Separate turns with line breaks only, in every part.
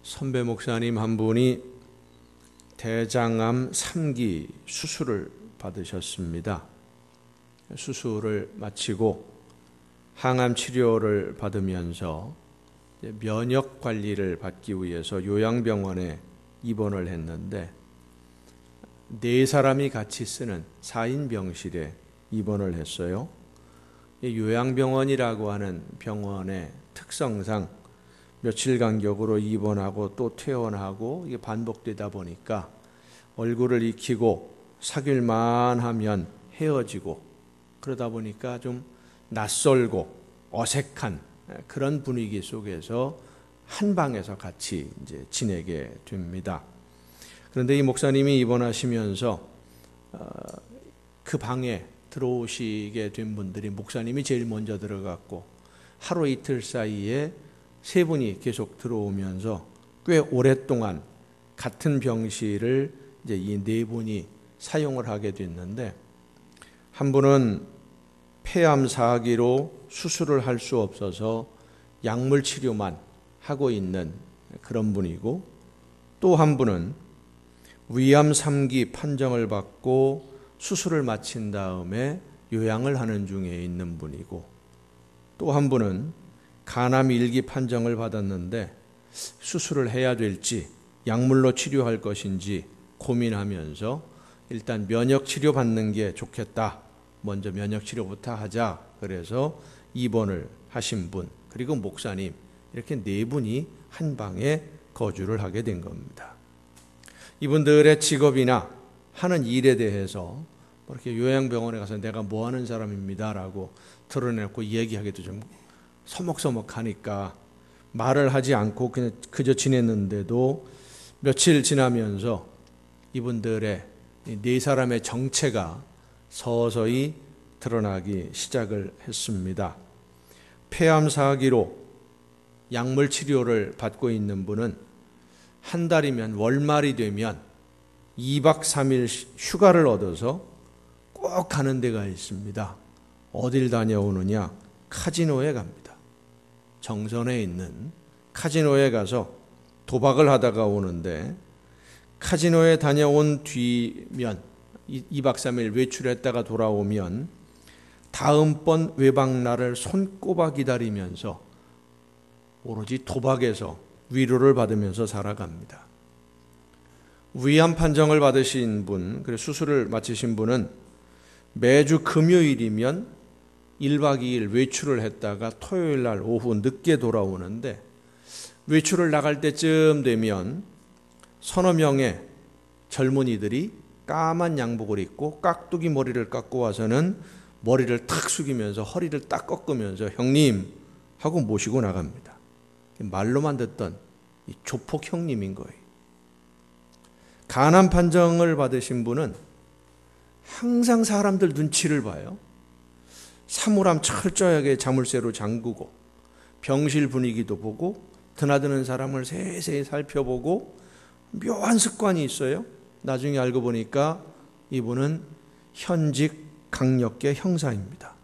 선배 목사님 한 분이 대장암 3기 수술을 받으셨습니다. 수술을 마치고 항암 치료를 받으면서 면역 관리를 받기 위해서 요양병원에 입원을 했는데 4사람이 같이 쓰는 4인 병실에 입원을 했어요. 요양병원이라고 하는 병원의 특성상 며칠 간격으로 입원하고 또 퇴원하고 이게 반복되다 보니까 얼굴을 익히고 사귈만 하면 헤어지고 그러다 보니까 좀 낯설고 어색한 그런 분위기 속에서 한 방에서 같이 이제 지내게 됩니다. 그런데 이 목사님이 입원하시면서 그 방에 들어오시게 된 분들이 목사님이 제일 먼저 들어갔고 하루 이틀 사이에 3분이 계속 들어오면서 꽤 오랫동안 같은 병실을 이제 이 4분이 사용을 하게 됐는데 한 분은 폐암 4기로 수술을 할 수 없어서 약물 치료만 하고 있는 그런 분이고 또 한 분은 위암 3기 판정을 받고 수술을 마친 다음에 요양을 하는 중에 있는 분이고 또 한 분은 간암 1기 판정을 받았는데 수술을 해야 될지 약물로 치료할 것인지 고민하면서 일단 면역 치료 받는 게 좋겠다. 먼저 면역 치료부터 하자. 그래서 입원을 하신 분 그리고 목사님 이렇게 4분이 한 방에 거주를 하게 된 겁니다. 이분들의 직업이나 하는 일에 대해서 이렇게 요양병원에 가서 내가 뭐 하는 사람입니다라고 드러내고 얘기하기도 좀 서먹서먹하니까 말을 하지 않고 그냥 그저 지냈는데도 며칠 지나면서 이분들의 4사람의 정체가 서서히 드러나기 시작을 했습니다. 폐암 4기로 약물 치료를 받고 있는 분은 한 달이면 월말이 되면 2박 3일 휴가를 얻어서 꼭 가는 데가 있습니다. 어딜 다녀오느냐? 카지노에 갑니다. 정선에 있는 카지노에 가서 도박을 하다가 오는데 카지노에 다녀온 뒤면 2박 3일 외출했다가 돌아오면 다음번 외박날을 손꼽아 기다리면서 오로지 도박에서 위로를 받으면서 살아갑니다. 위암 판정을 받으신 분, 그리고 수술을 마치신 분은 매주 금요일이면 1박 2일 외출을 했다가 토요일 날 오후 늦게 돌아오는데 외출을 나갈 때쯤 되면 서너 명의 젊은이들이 까만 양복을 입고 깍두기 머리를 깎고 와서는 머리를 탁 숙이면서 허리를 딱 꺾으면서 형님 하고 모시고 나갑니다. 말로만 듣던 이 조폭 형님인 거예요. 간암 판정을 받으신 분은 항상 사람들 눈치를 봐요. 사물함 철저하게 자물쇠로 잠그고 병실 분위기도 보고 드나드는 사람을 세세히 살펴보고 묘한 습관이 있어요. 나중에 알고 보니까 이분은 현직 강력계 형사입니다.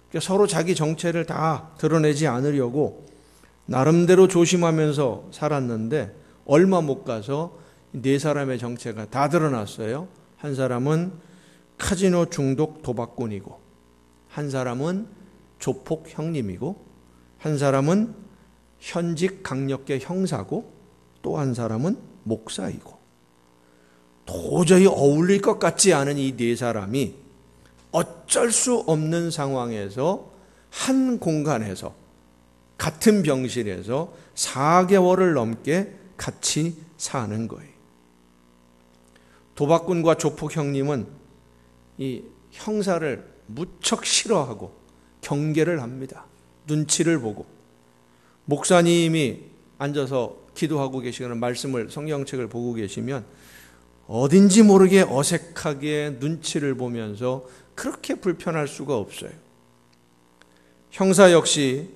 그러니까 서로 자기 정체를 다 드러내지 않으려고 나름대로 조심하면서 살았는데 얼마 못 가서 4사람의 정체가 다 드러났어요. 한 사람은 카지노 중독 도박꾼이고 한 사람은 조폭 형님이고 한 사람은 현직 강력계 형사고 또 한 사람은 목사이고 도저히 어울릴 것 같지 않은 이 4사람이 어쩔 수 없는 상황에서 한 공간에서 같은 병실에서 4개월을 넘게 같이 사는 거예요. 도박꾼과 조폭 형님은 이 형사를 무척 싫어하고 경계를 합니다. 눈치를 보고 목사님이 앉아서 기도하고 계시거나 말씀을 성경책을 보고 계시면 어딘지 모르게 어색하게 눈치를 보면서 그렇게 불편할 수가 없어요. 형사 역시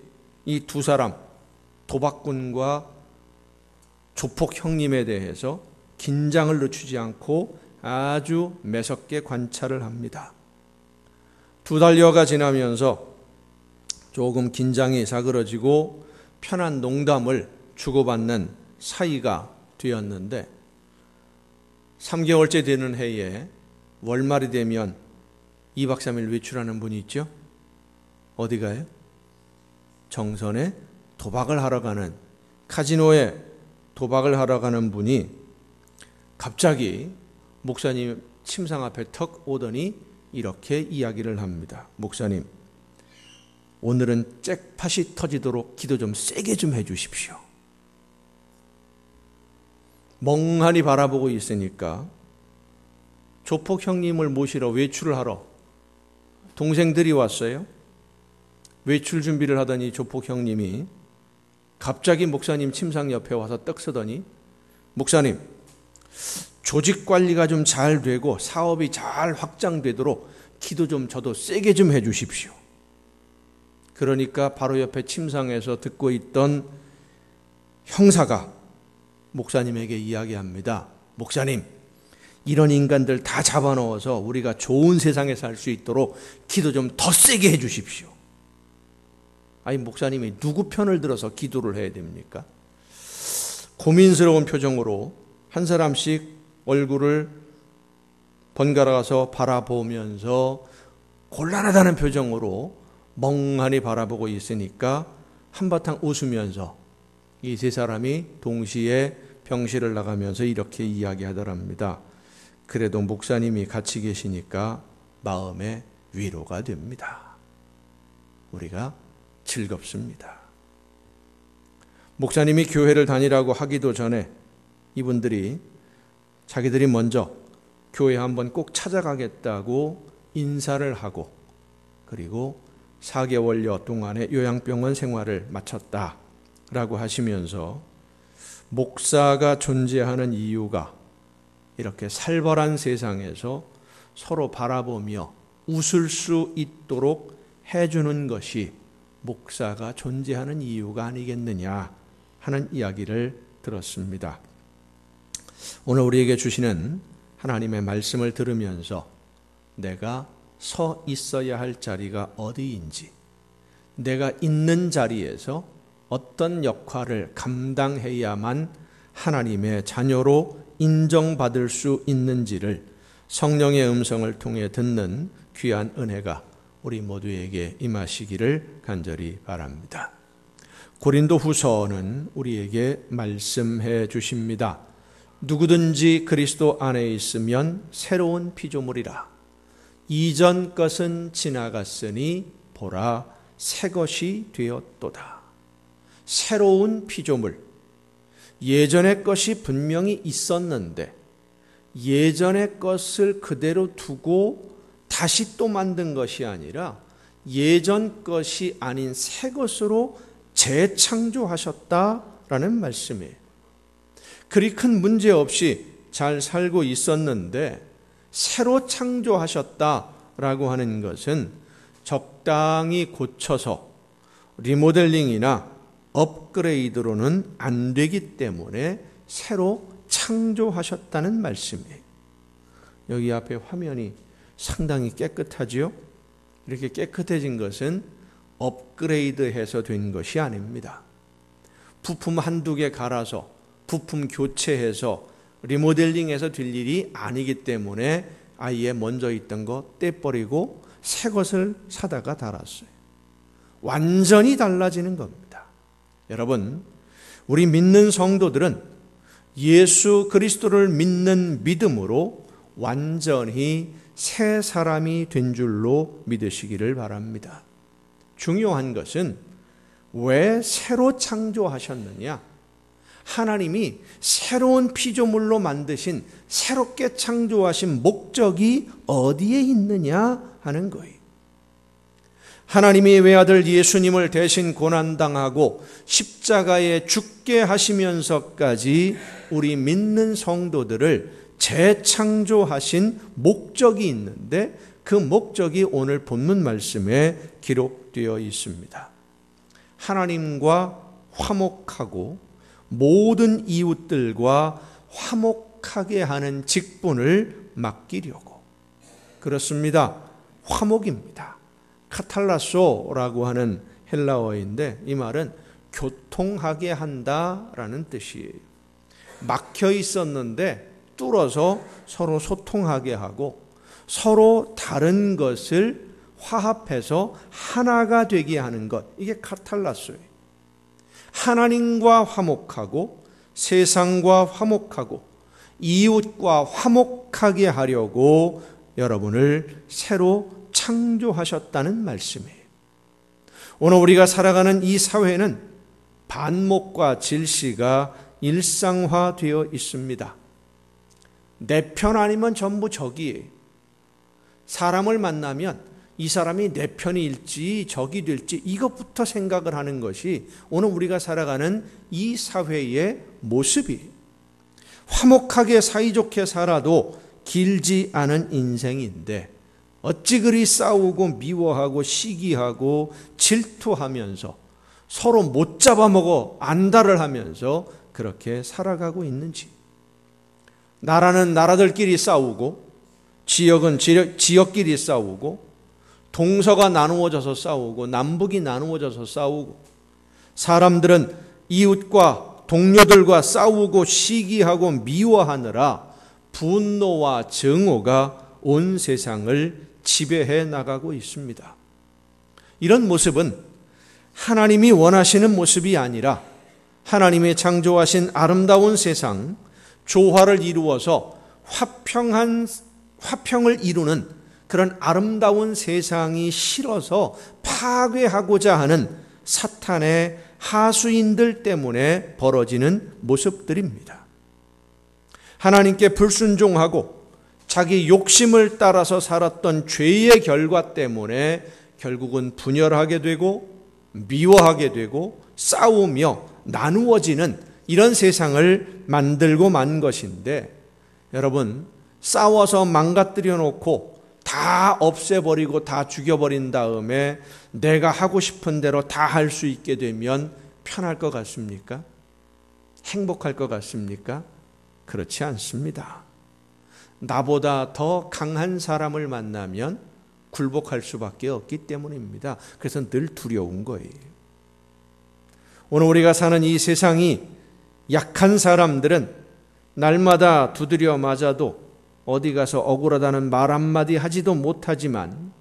이 2사람 도박꾼과 조폭 형님에 대해서 긴장을 늦추지 않고 아주 매섭게 관찰을 합니다. 2달여가 지나면서 조금 긴장이 사그러지고 편한 농담을 주고받는 사이가 되었는데 3개월째 되는 해에 월말이 되면 2박 3일 외출하는 분이 있죠. 어디 가요? 정선에 도박을 하러 가는, 카지노에 도박을 하러 가는 분이 갑자기 목사님 침상 앞에 턱 오더니 이렇게 이야기를 합니다. 목사님, 오늘은 잭팟이 터지도록 기도 좀 세게 좀 해주십시오. 멍하니 바라보고 있으니까 조폭 형님을 모시러 외출을 하러 동생들이 왔어요. 외출 준비를 하더니 조폭 형님이 갑자기 목사님 침상 옆에 와서 떡 서더니, 목사님, 조직 관리가 좀 잘 되고 사업이 잘 확장되도록 기도 좀 저도 세게 좀 해주십시오. 그러니까 바로 옆에 침상에서 듣고 있던 형사가 목사님에게 이야기합니다. 목사님, 이런 인간들 다 잡아넣어서 우리가 좋은 세상에 살 수 있도록 기도 좀 더 세게 해주십시오. 아니, 목사님이 누구 편을 들어서 기도를 해야 됩니까? 고민스러운 표정으로 한 사람씩 얼굴을 번갈아가서 바라보면서 곤란하다는 표정으로 멍하니 바라보고 있으니까 한바탕 웃으면서 이 세 사람이 동시에 병실을 나가면서 이렇게 이야기하더랍니다. 그래도 목사님이 같이 계시니까 마음에 위로가 됩니다. 우리가 즐겁습니다. 목사님이 교회를 다니라고 하기도 전에 이분들이 자기들이 먼저 교회 한번 꼭 찾아가겠다고 인사를 하고, 그리고 4개월여 동안의 요양병원 생활을 마쳤다라고 하시면서 목사가 존재하는 이유가 이렇게 살벌한 세상에서 서로 바라보며 웃을 수 있도록 해주는 것이 목사가 존재하는 이유가 아니겠느냐 하는 이야기를 들었습니다. 오늘 우리에게 주시는 하나님의 말씀을 들으면서 내가 서 있어야 할 자리가 어디인지, 내가 있는 자리에서 어떤 역할을 감당해야만 하나님의 자녀로 인정받을 수 있는지를 성령의 음성을 통해 듣는 귀한 은혜가 우리 모두에게 임하시기를 간절히 바랍니다. 고린도후서는 우리에게 말씀해 주십니다. 누구든지 그리스도 안에 있으면 새로운 피조물이라. 이전 것은 지나갔으니 보라 새 것이 되었도다. 새로운 피조물. 예전의 것이 분명히 있었는데 예전의 것을 그대로 두고 다시 또 만든 것이 아니라 예전 것이 아닌 새 것으로 재창조하셨다라는 말씀이에요. 그리 큰 문제 없이 잘 살고 있었는데 새로 창조하셨다라고 하는 것은 적당히 고쳐서 리모델링이나 업그레이드로는 안 되기 때문에 새로 창조하셨다는 말씀이에요. 여기 앞에 화면이 상당히 깨끗하지요? 이렇게 깨끗해진 것은 업그레이드해서 된 것이 아닙니다. 부품 한두 개 갈아서 부품 교체해서 리모델링해서 될 일이 아니기 때문에 아예 먼저 있던 거 떼버리고 새 것을 사다가 달았어요. 완전히 달라지는 겁니다. 여러분, 우리 믿는 성도들은 예수 그리스도를 믿는 믿음으로 완전히 새 사람이 된 줄로 믿으시기를 바랍니다. 중요한 것은 왜 새로 창조하셨느냐? 하나님이 새로운 피조물로 만드신 새롭게 창조하신 목적이 어디에 있느냐 하는 거예요. 하나님이 외아들 예수님을 대신 고난당하고 십자가에 죽게 하시면서까지 우리 믿는 성도들을 재창조하신 목적이 있는데 그 목적이 오늘 본문 말씀에 기록되어 있습니다. 하나님과 화목하고 모든 이웃들과 화목하게 하는 직분을 맡기려고. 그렇습니다. 화목입니다. 카탈라소라고 하는 헬라어인데 이 말은 교통하게 한다라는 뜻이에요. 막혀 있었는데 뚫어서 서로 소통하게 하고 서로 다른 것을 화합해서 하나가 되게 하는 것, 이게 카탈라스예요. 하나님과 화목하고 세상과 화목하고 이웃과 화목하게 하려고 여러분을 새로 창조하셨다는 말씀이에요. 오늘 우리가 살아가는 이 사회는 반목과 질시가 일상화되어 있습니다. 내 편 아니면 전부 적이에요. 사람을 만나면 이 사람이 내 편일지 적이 될지 이것부터 생각을 하는 것이 오늘 우리가 살아가는 이 사회의 모습이에요. 화목하게 사이좋게 살아도 길지 않은 인생인데 어찌 그리 싸우고 미워하고 시기하고 질투하면서 서로 못 잡아먹어 안달을 하면서 그렇게 살아가고 있는지. 나라는 나라들끼리 싸우고 지역은 지역끼리 싸우고 동서가 나누어져서 싸우고 남북이 나누어져서 싸우고 사람들은 이웃과 동료들과 싸우고 시기하고 미워하느라 분노와 증오가 온 세상을 지배해 나가고 있습니다. 이런 모습은 하나님이 원하시는 모습이 아니라 하나님의 창조하신 아름다운 세상, 조화를 이루어서 화평을 이루는 그런 아름다운 세상이 싫어서 파괴하고자 하는 사탄의 하수인들 때문에 벌어지는 모습들입니다. 하나님께 불순종하고 자기 욕심을 따라서 살았던 죄의 결과 때문에 결국은 분열하게 되고 미워하게 되고 싸우며 나누어지는 이런 세상을 만들고 만 것인데, 여러분, 싸워서 망가뜨려 놓고 다 없애버리고 다 죽여버린 다음에 내가 하고 싶은 대로 다 할 수 있게 되면 편할 것 같습니까? 행복할 것 같습니까? 그렇지 않습니다. 나보다 더 강한 사람을 만나면 굴복할 수밖에 없기 때문입니다. 그래서 늘 두려운 거예요. 오늘 우리가 사는 이 세상이 약한 사람들은 날마다 두드려 맞아도 어디 가서 억울하다는 말 한마디 하지도 못하지만,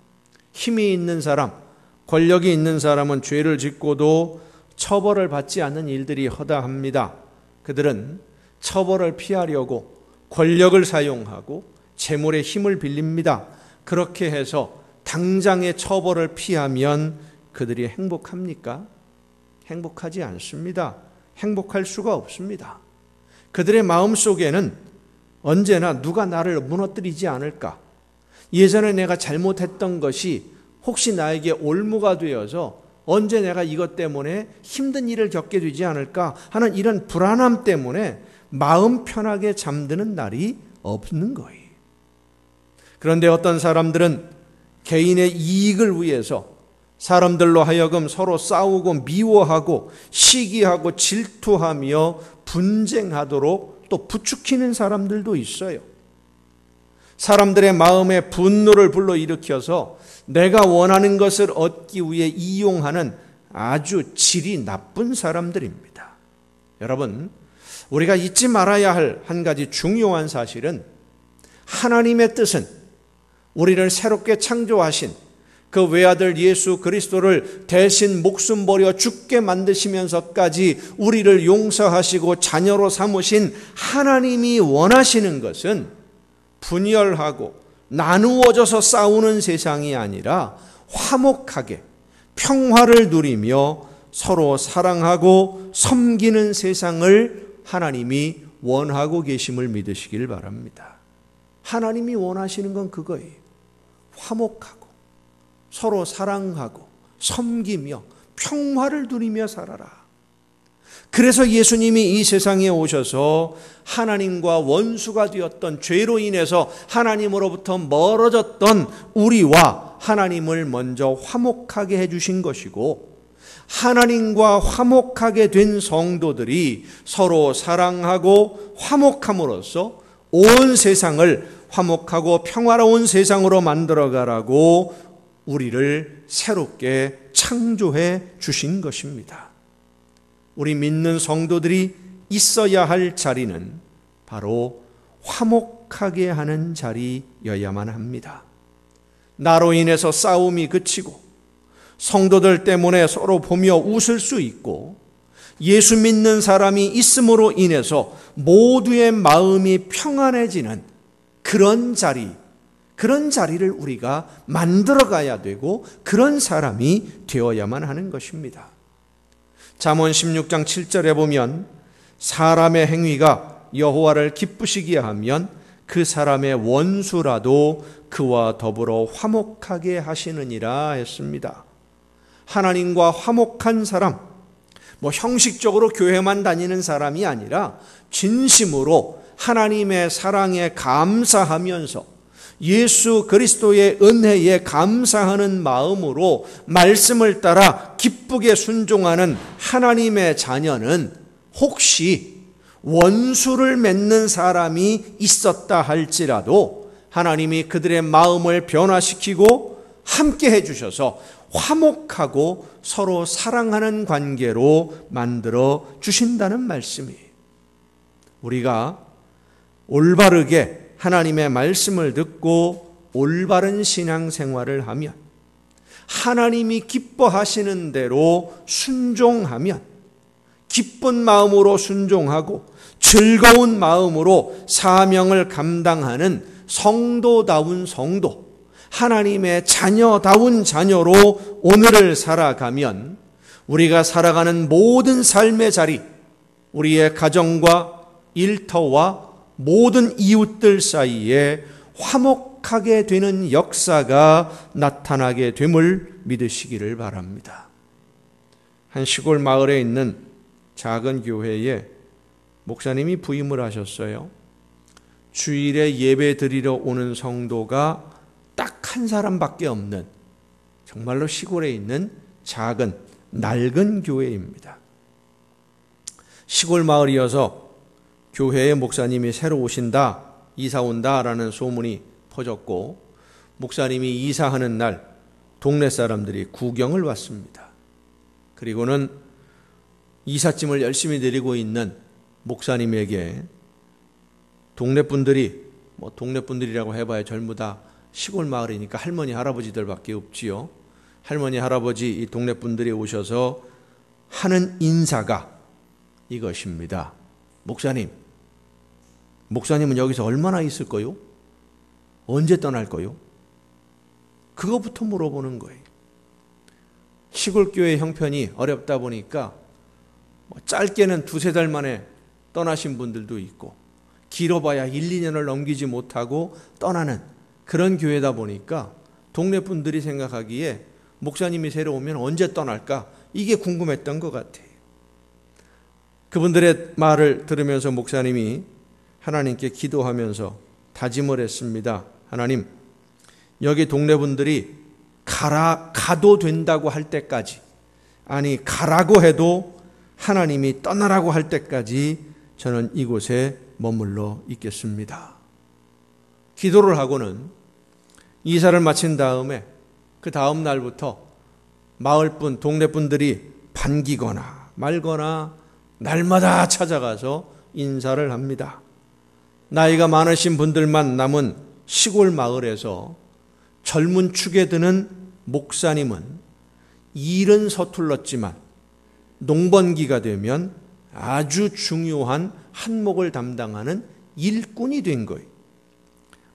힘이 있는 사람, 권력이 있는 사람은 죄를 짓고도 처벌을 받지 않는 일들이 허다합니다. 그들은 처벌을 피하려고 권력을 사용하고 재물의 힘을 빌립니다. 그렇게 해서 당장의 처벌을 피하면 그들이 행복합니까? 행복하지 않습니다. 행복할 수가 없습니다. 그들의 마음속에는 언제나 누가 나를 무너뜨리지 않을까? 예전에 내가 잘못했던 것이 혹시 나에게 올무가 되어서 언제 내가 이것 때문에 힘든 일을 겪게 되지 않을까 하는 이런 불안함 때문에 마음 편하게 잠드는 날이 없는 거예요. 그런데 어떤 사람들은 개인의 이익을 위해서 사람들로 하여금 서로 싸우고 미워하고 시기하고 질투하며 분쟁하도록 또 부추기는 사람들도 있어요. 사람들의 마음에 분노를 불러일으켜서 내가 원하는 것을 얻기 위해 이용하는 아주 질이 나쁜 사람들입니다. 여러분, 우리가 잊지 말아야 할 한 가지 중요한 사실은, 하나님의 뜻은 우리를 새롭게 창조하신 그 외아들 예수 그리스도를 대신 목숨 버려 죽게 만드시면서까지 우리를 용서하시고 자녀로 삼으신 하나님이 원하시는 것은 분열하고 나누어져서 싸우는 세상이 아니라 화목하게 평화를 누리며 서로 사랑하고 섬기는 세상을 하나님이 원하고 계심을 믿으시길 바랍니다. 하나님이 원하시는 건 그거예요. 화목하고 서로 사랑하고 섬기며 평화를 누리며 살아라. 그래서 예수님이 이 세상에 오셔서 하나님과 원수가 되었던, 죄로 인해서 하나님으로부터 멀어졌던 우리와 하나님을 먼저 화목하게 해주신 것이고, 하나님과 화목하게 된 성도들이 서로 사랑하고 화목함으로써 온 세상을 화목하고 평화로운 세상으로 우리 믿는 성도들이 있어야 할 자리는 바로 화목하게 하는 자리여야만 합니다. 나로 인해서 싸움이 그치고 성도들 때문에 서로 보며 웃을 수 있고 예수 믿는 사람이 있음으로 인해서 모두의 마음이 평안해지는 그런 자리를 우리가 만들어 가야 되고 그런 사람이 되어야만 하는 것입니다. 잠언 16장 7절에 보면 사람의 행위가 여호와를 기쁘시게 하면 그 사람의 원수라도 그와 더불어 화목하게 하시느니라 했습니다. 하나님과 화목한 사람, 형식적으로 교회만 다니는 사람이 아니라 진심으로 하나님의 사랑에 감사하면서 예수 그리스도의 은혜에 감사하는 마음으로 말씀을 따라 기쁘게 순종하는 하나님의 자녀는 혹시 원수를 맺는 사람이 있었다 할지라도 하나님이 그들의 마음을 변화시키고 함께 해주셔서 화목하고 서로 사랑하는 관계로 만들어 주신다는 말씀이에요. 우리가 올바르게 하나님의 말씀을 듣고 올바른 신앙생활을 하면 하나님이 기뻐하시는 대로 순종하면 기쁜 마음으로 순종하고 즐거운 마음으로 사명을 감당하는 성도다운 성도, 하나님의 자녀다운 자녀로 오늘을 살아가면 우리가 살아가는 모든 삶의 자리, 우리의 가정과 일터와 모든 이웃들 사이에 화목하게 되는 역사가 나타나게 됨을 믿으시기를 바랍니다. 한 시골 마을에 있는 작은 교회에 목사님이 부임을 하셨어요. 주일에 예배 드리러 오는 성도가 딱 한 사람밖에 없는 정말로 시골에 있는 작은 낡은 교회입니다. 시골 마을이어서 교회에 목사님이 새로 오신다, 이사 온다라는 소문이 퍼졌고 목사님이 이사하는 날 동네 사람들이 구경을 왔습니다. 그리고는 이삿짐을 열심히 내리고 있는 목사님에게 동네 분들이라고 해봐야 전부 다 시골 마을이니까 할머니 할아버지들밖에 없지요. 할머니 할아버지 이 동네 분들이 오셔서 하는 인사가 이것입니다. 목사님은 여기서 얼마나 있을 거요? 언제 떠날 거요? 그거부터 물어보는 거예요. 시골 교회 형편이 어렵다 보니까 짧게는 2-3달 만에 떠나신 분들도 있고 길어봐야 1-2년을 넘기지 못하고 떠나는 그런 교회다 보니까 동네 분들이 생각하기에 목사님이 새로 오면 언제 떠날까? 이게 궁금했던 것 같아요. 그분들의 말을 들으면서 목사님이 하나님께 기도하면서 다짐을 했습니다. 하나님, 여기 동네 분들이 가도 된다고 할 때까지, 아니 가라고 해도 하나님이 떠나라고 할 때까지 저는 이곳에 머물러 있겠습니다. 기도를 하고는 이사를 마친 다음에 그 다음 날부터 마을분, 동네 분들이 반기거나 말거나 날마다 찾아가서 인사를 합니다. 나이가 많으신 분들만 남은 시골 마을에서 젊은 축에 드는 목사님은 일은 서툴렀지만 농번기가 되면 아주 중요한 한목을 담당하는 일꾼이 된 거예요.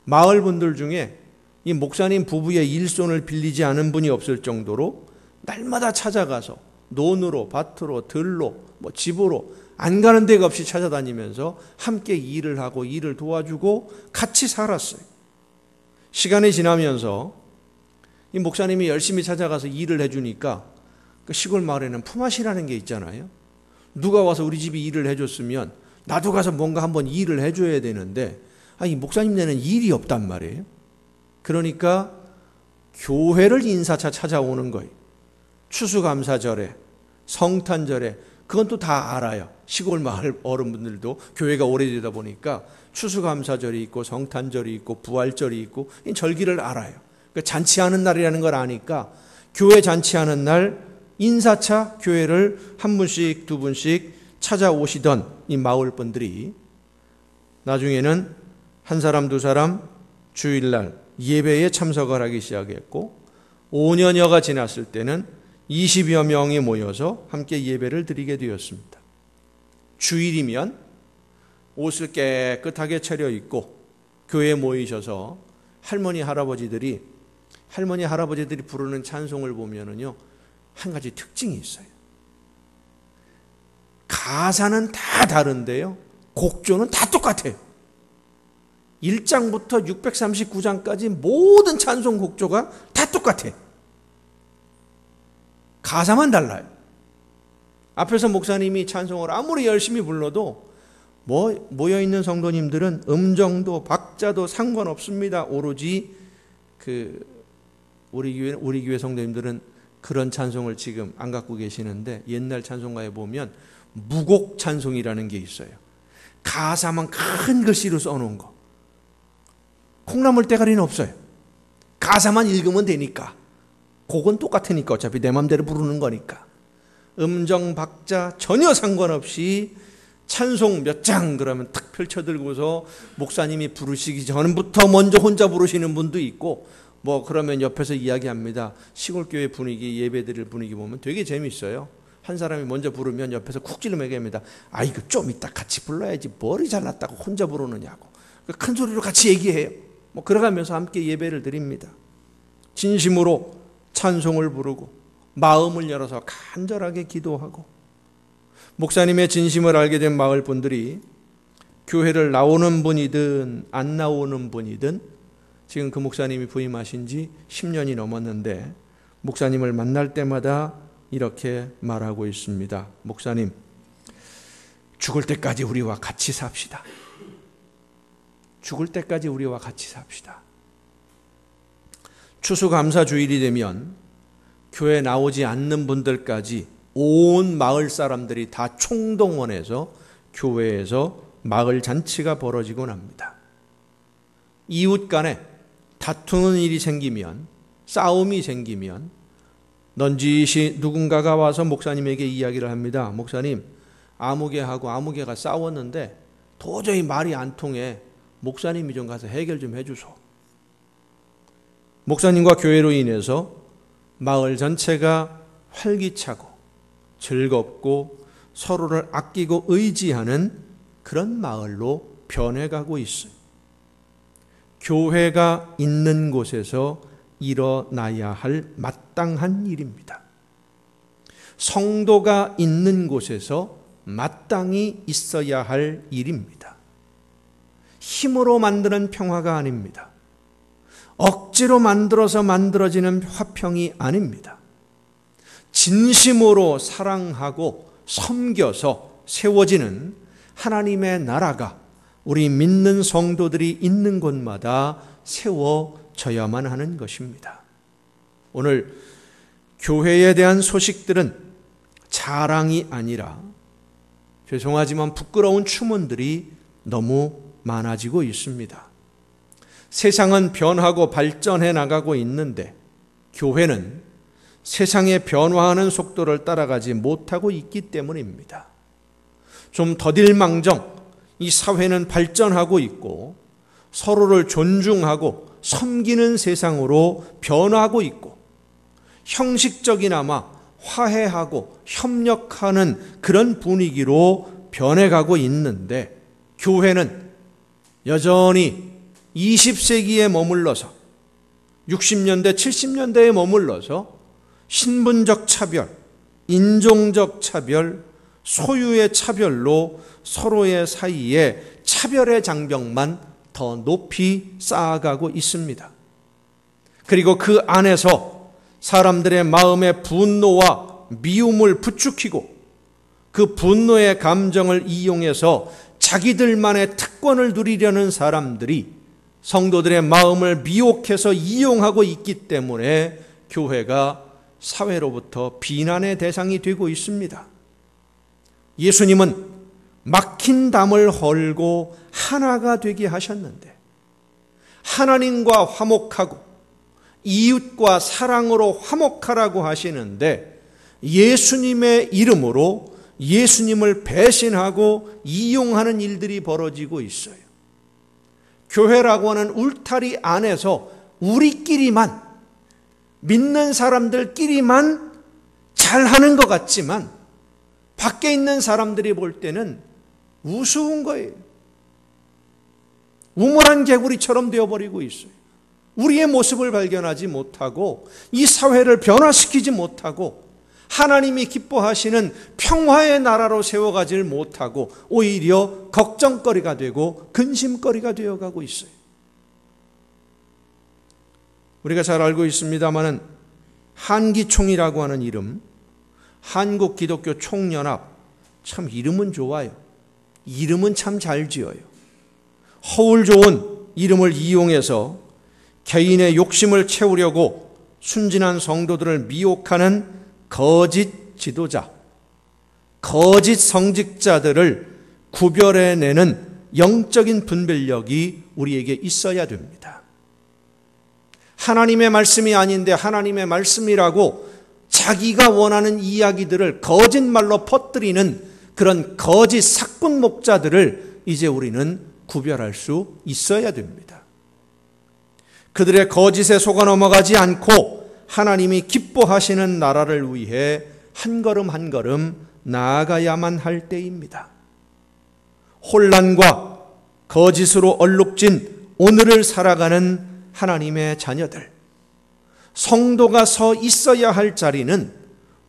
마을 분들 중에 이 목사님 부부의 일손을 빌리지 않은 분이 없을 정도로 날마다 찾아가서 논으로, 밭으로, 들로, 집으로 안 가는 데가 없이 찾아다니면서 함께 일을 하고 일을 도와주고 같이 살았어요. 시간이 지나면서 이 목사님이 열심히 찾아가서 일을 해주니까 그 시골 마을에는 품앗이라는 게 있잖아요. 누가 와서 우리 집이 일을 해줬으면 나도 가서 뭔가 한번 일을 해줘야 되는데 이 목사님네는 일이 없단 말이에요. 그러니까 교회를 인사차 찾아오는 거예요. 추수감사절에, 성탄절에, 그건 또 다 알아요. 시골 마을 어른분들도 교회가 오래되다 보니까 추수감사절이 있고 성탄절이 있고 부활절이 있고 이 절기를 알아요. 그러니까 잔치하는 날이라는 걸 아니까 교회 잔치하는 날 인사차 교회를 한 분씩 두 분씩 찾아오시던 이 마을 분들이 나중에는 한 사람 두 사람 주일날 예배에 참석을 하기 시작했고 5년여가 지났을 때는 20여 명이 모여서 함께 예배를 드리게 되었습니다. 주일이면 옷을 깨끗하게 차려입고 교회에 모이셔서 할머니 할아버지들이 부르는 찬송을 보면은요, 한 가지 특징이 있어요. 가사는 다 다른데요, 곡조는 다 똑같아요. 1장부터 639장까지 모든 찬송 곡조가 다 똑같아요. 가사만 달라요. 앞에서 목사님이 찬송을 아무리 열심히 불러도 모여있는 성도님들은 음정도 박자도 상관없습니다. 오로지 우리 교회 성도님들은 그런 찬송을 지금 안 갖고 계시는데, 옛날 찬송가에 보면 무곡 찬송이라는 게 있어요. 가사만 큰 글씨로 써놓은 거. 콩나물 대가리는 없어요. 가사만 읽으면 되니까. 곡은 똑같으니까 어차피 내 맘대로 부르는 거니까. 음정 박자 전혀 상관없이 찬송 몇 장 그러면 탁 펼쳐들고서 목사님이 부르시기 전부터 먼저 혼자 부르시는 분도 있고, 그러면 옆에서 이야기합니다. 시골교회 분위기, 예배드릴 분위기 보면 되게 재밌어요. 한 사람이 먼저 부르면 옆에서 쿡 찔러 얘기합니다. 이거 좀 이따 같이 불러야지, 머리 잘났다고 혼자 부르느냐고. 큰 소리로 같이 얘기해요. 그러가면서 함께 예배를 드립니다. 진심으로 찬송을 부르고 마음을 열어서 간절하게 기도하고, 목사님의 진심을 알게 된 마을 분들이 교회를 나오는 분이든 안 나오는 분이든, 지금 그 목사님이 부임하신 지 10년이 넘었는데 목사님을 만날 때마다 이렇게 말하고 있습니다. 목사님, 죽을 때까지 우리와 같이 삽시다. 죽을 때까지 우리와 같이 삽시다. 추수감사주일이 되면 교회 나오지 않는 분들까지 온 마을 사람들이 다 총동원해서 교회에서 마을 잔치가 벌어지곤 합니다. 이웃 간에 다투는 일이 생기면, 싸움이 생기면 넌지시 누군가가 와서 목사님에게 이야기를 합니다. 목사님, 아무개하고 아무개가 싸웠는데 도저히 말이 안 통해. 목사님이 좀 가서 해결 좀 해주소. 목사님과 교회로 인해서 마을 전체가 활기차고 즐겁고 서로를 아끼고 의지하는 그런 마을로 변해가고 있어요. 교회가 있는 곳에서 일어나야 할 마땅한 일입니다. 성도가 있는 곳에서 마땅히 있어야 할 일입니다. 힘으로 만드는 평화가 아닙니다. 억지로 만들어지는 화평이 아닙니다. 진심으로 사랑하고 섬겨서 세워지는 하나님의 나라가 우리 믿는 성도들이 있는 곳마다 세워져야만 하는 것입니다. 오늘 교회에 대한 소식들은 자랑이 아니라 죄송하지만 부끄러운 추문들이 너무 많아지고 있습니다. 세상은 변하고 발전해 나가고 있는데 교회는 세상의 변화하는 속도를 따라가지 못하고 있기 때문입니다. 좀 더딜망정 이 사회는 발전하고 있고 서로를 존중하고 섬기는 세상으로 변화하고 있고 형식적이나마 화해하고 협력하는 그런 분위기로 변해가고 있는데, 교회는 여전히 20세기에 머물러서 60년대, 70년대에 머물러서 신분적 차별, 인종적 차별, 소유의 차별로 서로의 사이에 차별의 장벽만 더 높이 쌓아가고 있습니다. 그리고 그 안에서 사람들의 마음의 분노와 미움을 부추기고 그 분노의 감정을 이용해서 자기들만의 특권을 누리려는 사람들이 성도들의 마음을 미혹해서 이용하고 있기 때문에 교회가 사회로부터 비난의 대상이 되고 있습니다. 예수님은 막힌 담을 헐고 하나가 되게 하셨는데, 하나님과 화목하고 이웃과 사랑으로 화목하라고 하시는데 예수님의 이름으로 예수님을 배신하고 이용하는 일들이 벌어지고 있어요. 교회라고 하는 울타리 안에서 우리끼리만, 믿는 사람들끼리만 잘하는 것 같지만 밖에 있는 사람들이 볼 때는 우스운 거예요. 우물한 개구리처럼 되어버리고 있어요. 우리의 모습을 발견하지 못하고 이 사회를 변화시키지 못하고 하나님이 기뻐하시는 평화의 나라로 세워가질 못하고 오히려 걱정거리가 되고 근심거리가 되어가고 있어요. 우리가 잘 알고 있습니다마는 한기총이라고 하는 이름, 한국기독교 총연합, 참 이름은 좋아요. 이름은 참 잘 지어요. 허울 좋은 이름을 이용해서 개인의 욕심을 채우려고 순진한 성도들을 미혹하는 거짓 지도자, 거짓 성직자들을 구별해내는 영적인 분별력이 우리에게 있어야 됩니다. 하나님의 말씀이 아닌데 하나님의 말씀이라고 자기가 원하는 이야기들을 거짓말로 퍼뜨리는 그런 거짓 사꾼 목자들을 이제 우리는 구별할 수 있어야 됩니다. 그들의 거짓에 속아 넘어가지 않고 하나님이 기뻐하시는 나라를 위해 한 걸음 한 걸음 나아가야만 할 때입니다. 혼란과 거짓으로 얼룩진 오늘을 살아가는 하나님의 자녀들, 성도가 서 있어야 할 자리는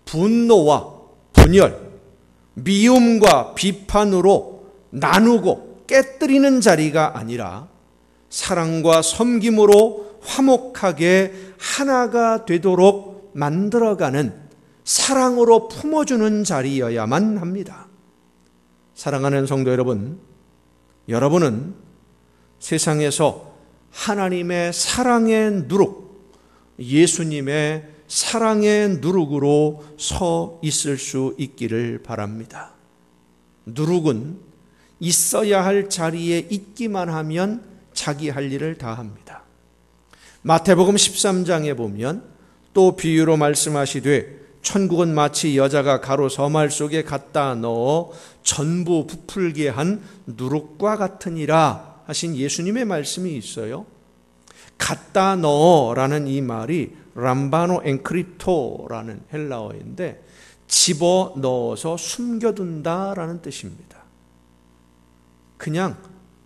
분노와 분열, 미움과 비판으로 나누고 깨뜨리는 자리가 아니라 사랑과 섬김으로 화목하게 하나가 되도록 만들어가는, 사랑으로 품어주는 자리여야만 합니다. 사랑하는 성도 여러분, 여러분은 세상에서 하나님의 사랑의 누룩, 예수님의 사랑의 누룩으로 서 있을 수 있기를 바랍니다. 누룩은 있어야 할 자리에 있기만 하면 자기 할 일을 다 합니다. 마태복음 13장에 보면 또 비유로 말씀하시되 천국은 마치 여자가 가로 서말 속에 갖다 넣어 전부 부풀게 한 누룩과 같으니라 하신 예수님의 말씀이 있어요. 갖다 넣어라는 이 말이 람바노 엔크립토라는 헬라어인데 집어넣어서 숨겨둔다라는 뜻입니다. 그냥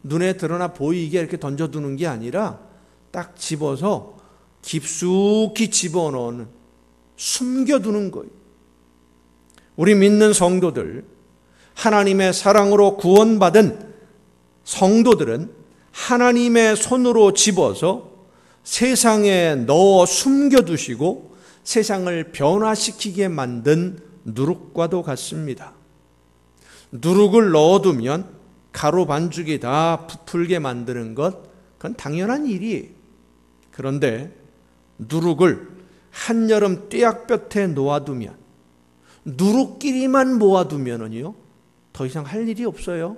눈에 드러나 보이게 이렇게 던져두는 게 아니라 딱 집어서 깊숙이 집어넣는, 숨겨두는 거예요. 우리 믿는 성도들, 하나님의 사랑으로 구원받은 성도들은 하나님의 손으로 집어서 세상에 넣어 숨겨두시고 세상을 변화시키게 만든 누룩과도 같습니다. 누룩을 넣어두면 가루 반죽이 다 부풀게 만드는 것, 그건 당연한 일이에요. 그런데 누룩을 한여름 뙤약볕에 놓아두면, 누룩끼리만 모아두면은요, 더 이상 할 일이 없어요.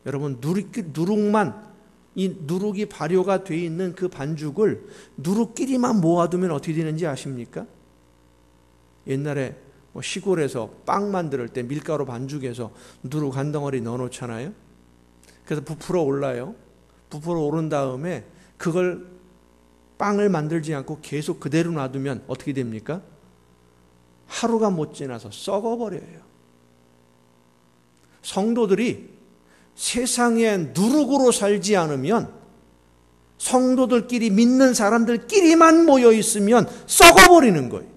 여러분, 누룩만, 이 누룩이 발효가 되어 있는 그 반죽을 누룩끼리만 모아두면 어떻게 되는지 아십니까? 옛날에 시골에서 빵 만들 때 밀가루 반죽에서 누룩 한 덩어리 넣어놓잖아요. 그래서 부풀어 올라요. 부풀어 오른 다음에 그걸 빵을 만들지 않고 계속 그대로 놔두면 어떻게 됩니까? 하루가 못 지나서 썩어버려요. 성도들이 세상에 누룩으로 살지 않으면, 성도들끼리, 믿는 사람들끼리만 모여 있으면 썩어버리는 거예요.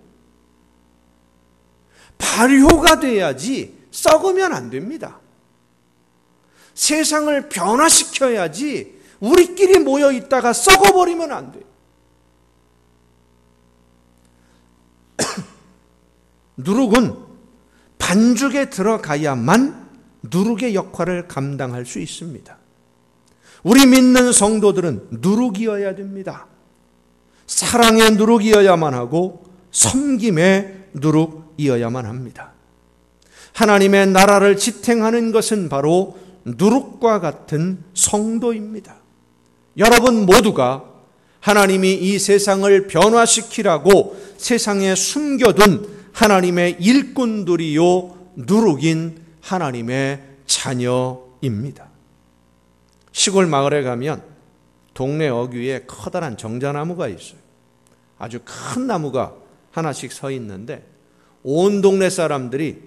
발효가 돼야지 썩으면 안 됩니다. 세상을 변화시켜야지 우리끼리 모여 있다가 썩어버리면 안 돼요. 누룩은 반죽에 들어가야만 누룩의 역할을 감당할 수 있습니다. 우리 믿는 성도들은 누룩이어야 됩니다. 사랑의 누룩이어야만 하고 섬김의 누룩이어야만 합니다. 하나님의 나라를 지탱하는 것은 바로 누룩과 같은 성도입니다. 여러분 모두가 하나님이 이 세상을 변화시키라고 세상에 숨겨둔 하나님의 일꾼들이요 누룩인 하나님의 자녀입니다. 시골 마을에 가면 동네 어귀에 커다란 정자나무가 있어요. 아주 큰 나무가 하나씩 서 있는데 온 동네 사람들이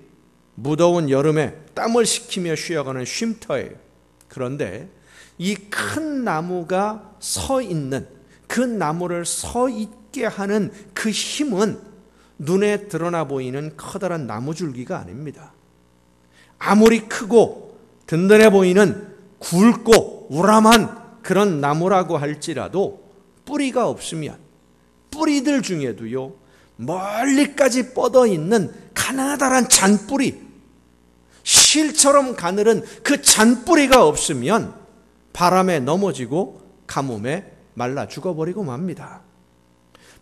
무더운 여름에 땀을 식히며 쉬어가는 쉼터예요. 그런데 이 큰 나무가 서 있는, 그 나무를 서 있게 하는 그 힘은 눈에 드러나 보이는 커다란 나무줄기가 아닙니다. 아무리 크고 든든해 보이는 굵고 우람한 그런 나무라고 할지라도 뿌리가 없으면 뿌리들 중에도요 멀리까지 뻗어 있는 가느다란 잔뿌리, 실처럼 가늘은 그 잔뿌리가 없으면 바람에 넘어지고 가뭄에 말라 죽어버리고 맙니다.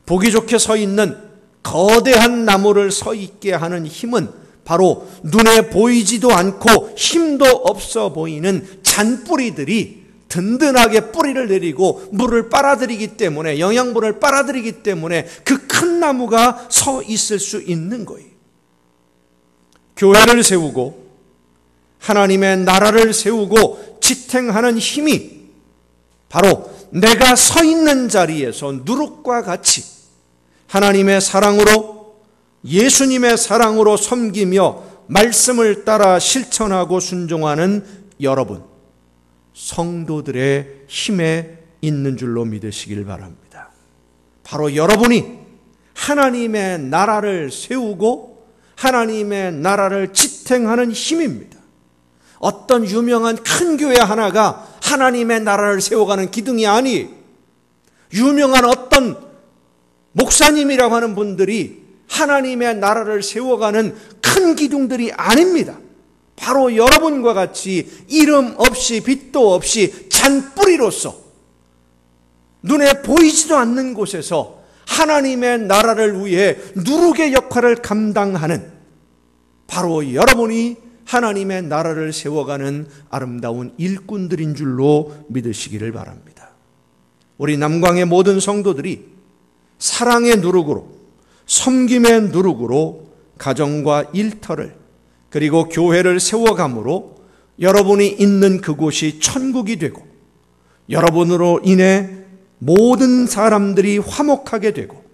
보기 좋게 서 있는 거대한 나무를 서 있게 하는 힘은 바로 눈에 보이지도 않고 힘도 없어 보이는 잔뿌리들이 든든하게 뿌리를 내리고 물을 빨아들이기 때문에, 영양분을 빨아들이기 때문에 그 큰 나무가 서 있을 수 있는 거예요. 교회를 세우고 하나님의 나라를 세우고 지탱하는 힘이 바로 내가 서 있는 자리에서 누룩과 같이 하나님의 사랑으로, 예수님의 사랑으로 섬기며 말씀을 따라 실천하고 순종하는 여러분, 성도들의 힘에 있는 줄로 믿으시길 바랍니다. 바로 여러분이 하나님의 나라를 세우고 하나님의 나라를 지탱하는 힘입니다. 어떤 유명한 큰 교회 하나가 하나님의 나라를 세워가는 기둥이 아니에요. 유명한 어떤 목사님이라고 하는 분들이 하나님의 나라를 세워가는 큰 기둥들이 아닙니다. 바로 여러분과 같이 이름 없이 빛도 없이 잔뿌리로서 눈에 보이지도 않는 곳에서 하나님의 나라를 위해 누룩의 역할을 감당하는 바로 여러분이 하나님의 나라를 세워가는 아름다운 일꾼들인 줄로 믿으시기를 바랍니다. 우리 남광의 모든 성도들이 사랑의 누룩으로, 섬김의 누룩으로 가정과 일터를 그리고 교회를 세워감으로 여러분이 있는 그곳이 천국이 되고 여러분으로 인해 모든 사람들이 화목하게 되고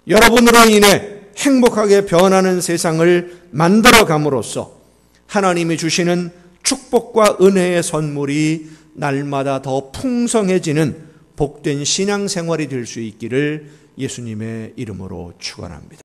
여러분으로 인해 행복하게 변하는 세상을 만들어감으로써 하나님이 주시는 축복과 은혜의 선물이 날마다 더 풍성해지는 복된 신앙생활이 될 수 있기를 예수님의 이름으로 축원합니다.